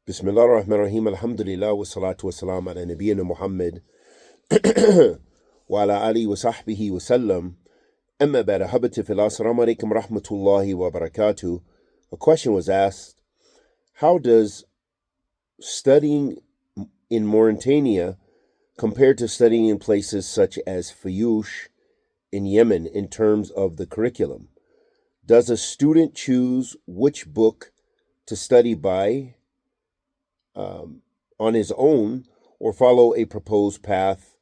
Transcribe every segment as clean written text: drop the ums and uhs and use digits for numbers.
Bismillah ar-Rahman ar-Rahim, alhamdulillah, wa salatu wa salam ala nabiyyina Muhammad wa ala alihi wa sahbihi wa sallam. Amma ba'da, habati fil assalamu alaikum rahmatullahi wa barakatuh. A question was asked, how does studying in Mauritania compare to studying in places such as Fayoosh in Yemen in terms of the curriculum? Does a student choose which book to study by on his own or follow a proposed path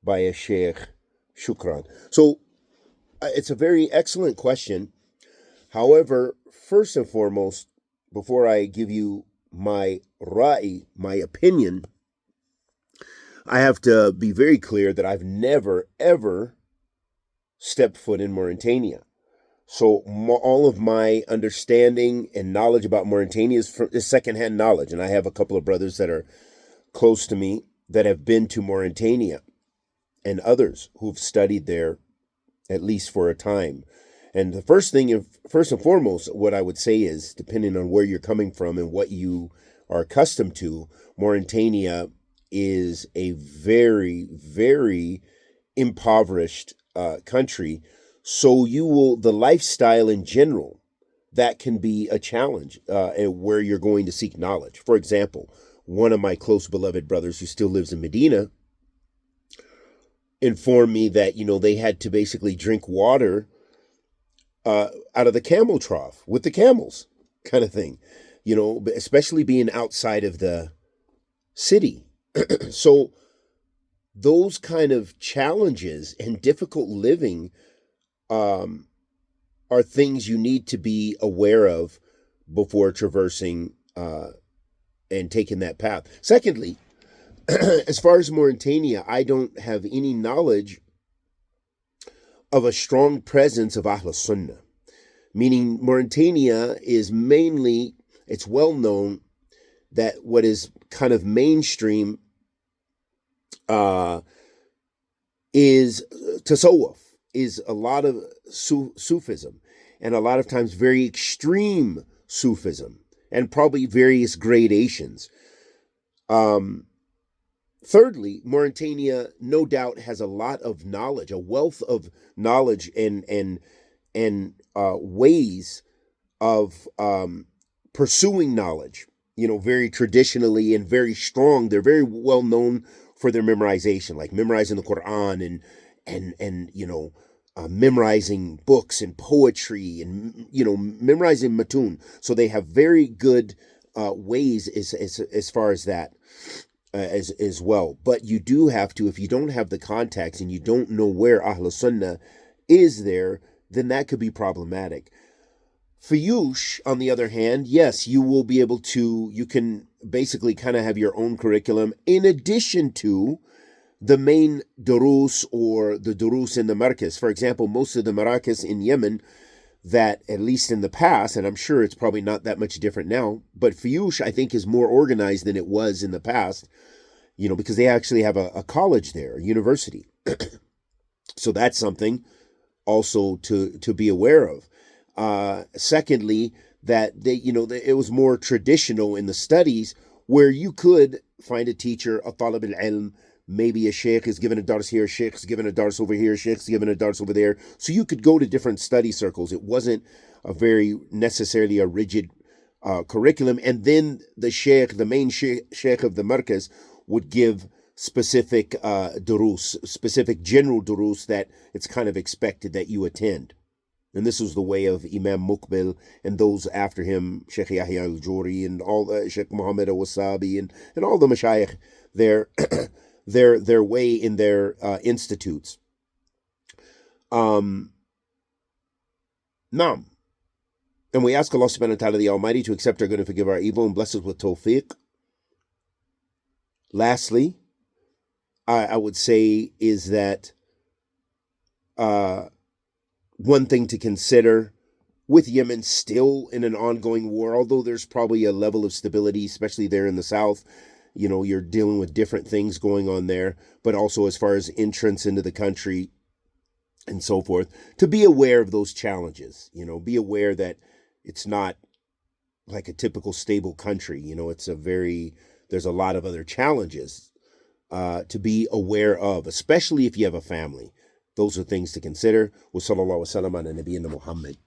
by a sheikh? Shukran. So it's a very excellent question. However, first and foremost, before I give you my ra'i, my opinion, I have to be very clear that I've never, ever stepped foot in Mauritania. So all of my understanding and knowledge about Mauritania is secondhand knowledge. And I have a couple of brothers that are close to me that have been to Mauritania and others who've studied there at least for a time. And the first and foremost, what I would say is, depending on where you're coming from and what you are accustomed to, Mauritania is a very, very impoverished country. So the lifestyle in general, that can be a challenge where you're going to seek knowledge. For example, one of my close beloved brothers who still lives in Medina informed me that, they had to basically drink water out of the camel trough with the camels kind of thing, especially being outside of the city. So those kind of challenges and difficult living are things you need to be aware of before traversing and taking that path. Secondly, as far as Mauritania, I don't have any knowledge of a strong presence of Ahl Sunnah, meaning Mauritania is mainly, it's well known that what is kind of mainstream is tasawwuf, is a lot of Sufism, and a lot of times very extreme Sufism, and probably various gradations. Thirdly, Mauritania no doubt has a lot of knowledge, a wealth of knowledge and ways of pursuing knowledge, very traditionally and very strong. They're very well known for their memorization, like memorizing the Quran and memorizing books and poetry and memorizing matun. So they have very good ways as far as that as well. But you do have to, if you don't have the contacts and you don't know where Ahl Sunnah is there, then that could be problematic. Fayoosh, on the other hand, yes, you can basically kind of have your own curriculum in addition to the main durus or the durus in the markaz. For example, most of the markaz in Yemen, that at least in the past, and I'm sure it's probably not that much different now, but Fayoosh, I think, is more organized than it was in the past, because they actually have a college there, a university. So that's something also to be aware of. Secondly, that it was more traditional in the studies where you could find a teacher, a talib al-ilm, maybe a sheikh is given a dars here, a sheikh is given a dars over here, a sheikh is given a dars over there. So you could go to different study circles. It wasn't necessarily a rigid curriculum. And then the main sheikh of the markaz would give specific durus, specific general durus that it's kind of expected that you attend. And this was the way of Imam Muqbil and those after him, Sheikh Yahya al-Juri and all Sheikh Muhammad al-Wasabi and all the mashayikh, their way in their institutes. Naam. And we ask Allah subhanahu wa ta'ala, the Almighty, to accept our good and forgive our evil and bless us with tawfiq. Lastly, I would say is that one thing to consider with Yemen still in an ongoing war, although there's probably a level of stability, especially there in the south, you're dealing with different things going on there, but also as far as entrance into the country and so forth, to be aware of those challenges, be aware that it's not like a typical stable country. There's a lot of other challenges to be aware of, especially if you have a family. Those are things to consider. Wa sallallahu wa sallam ala nabiyyina Muhammad.